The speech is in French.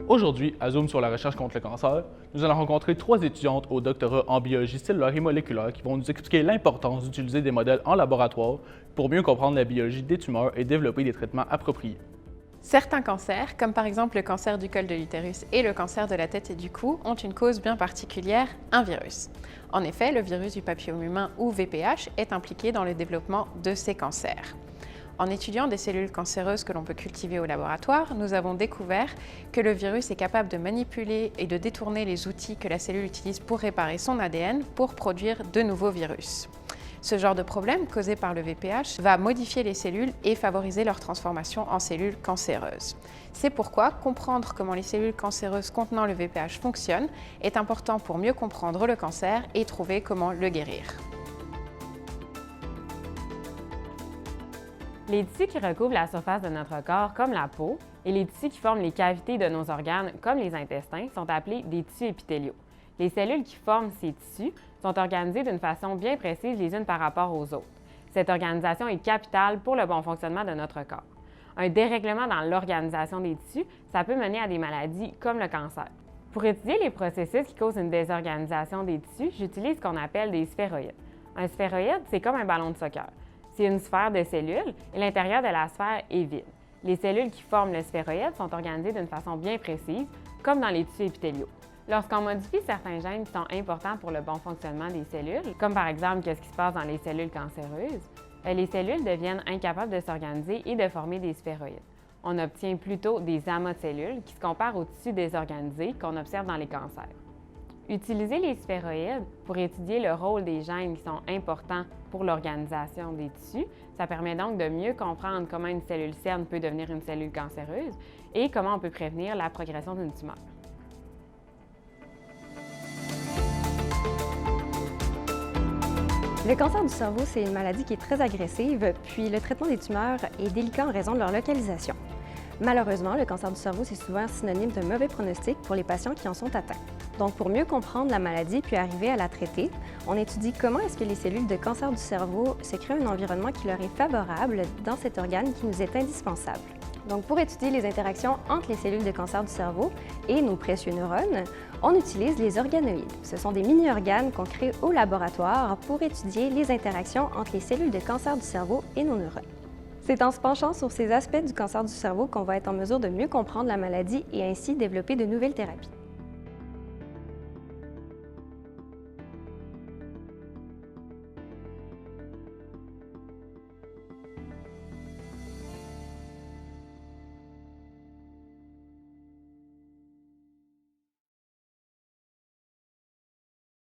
Aujourd'hui, à Zoom sur la recherche contre le cancer, nous allons rencontrer 3 étudiantes au doctorat en biologie cellulaire et moléculaire qui vont nous expliquer l'importance d'utiliser des modèles en laboratoire pour mieux comprendre la biologie des tumeurs et développer des traitements appropriés. Certains cancers, comme par exemple le cancer du col de l'utérus et le cancer de la tête et du cou, ont une cause bien particulière, un virus. En effet, le virus du papillome humain ou VPH est impliqué dans le développement de ces cancers. En étudiant des cellules cancéreuses que l'on peut cultiver au laboratoire, nous avons découvert que le virus est capable de manipuler et de détourner les outils que la cellule utilise pour réparer son ADN pour produire de nouveaux virus. Ce genre de problème, causé par le VPH, va modifier les cellules et favoriser leur transformation en cellules cancéreuses. C'est pourquoi comprendre comment les cellules cancéreuses contenant le VPH fonctionnent est important pour mieux comprendre le cancer et trouver comment le guérir. Les tissus qui recouvrent la surface de notre corps, comme la peau, et les tissus qui forment les cavités de nos organes, comme les intestins, sont appelés des tissus épithéliaux. Les cellules qui forment ces tissus sont organisées d'une façon bien précise les unes par rapport aux autres. Cette organisation est capitale pour le bon fonctionnement de notre corps. Un dérèglement dans l'organisation des tissus, ça peut mener à des maladies comme le cancer. Pour étudier les processus qui causent une désorganisation des tissus, j'utilise ce qu'on appelle des sphéroïdes. Un sphéroïde, c'est comme un ballon de soccer. C'est une sphère de cellules et l'intérieur de la sphère est vide. Les cellules qui forment le sphéroïde sont organisées d'une façon bien précise, comme dans les tissus épithéliaux. Lorsqu'on modifie certains gènes qui sont importants pour le bon fonctionnement des cellules, comme par exemple ce qui se passe dans les cellules cancéreuses, les cellules deviennent incapables de s'organiser et de former des sphéroïdes. On obtient plutôt des amas de cellules qui se comparent aux tissus désorganisés qu'on observe dans les cancers. Utiliser les sphéroïdes pour étudier le rôle des gènes qui sont importants pour l'organisation des tissus, ça permet donc de mieux comprendre comment une cellule saine peut devenir une cellule cancéreuse et comment on peut prévenir la progression d'une tumeur. Le cancer du cerveau, c'est une maladie qui est très agressive, puis le traitement des tumeurs est délicat en raison de leur localisation. Malheureusement, le cancer du cerveau, c'est souvent synonyme d'un mauvais pronostic pour les patients qui en sont atteints. Donc, pour mieux comprendre la maladie puis arriver à la traiter, on étudie comment est-ce que les cellules de cancer du cerveau se créent un environnement qui leur est favorable dans cet organe qui nous est indispensable. Donc, pour étudier les interactions entre les cellules de cancer du cerveau et nos précieux neurones, on utilise les organoïdes. Ce sont des mini-organes qu'on crée au laboratoire pour étudier les interactions entre les cellules de cancer du cerveau et nos neurones. C'est en se penchant sur ces aspects du cancer du cerveau qu'on va être en mesure de mieux comprendre la maladie et ainsi développer de nouvelles thérapies.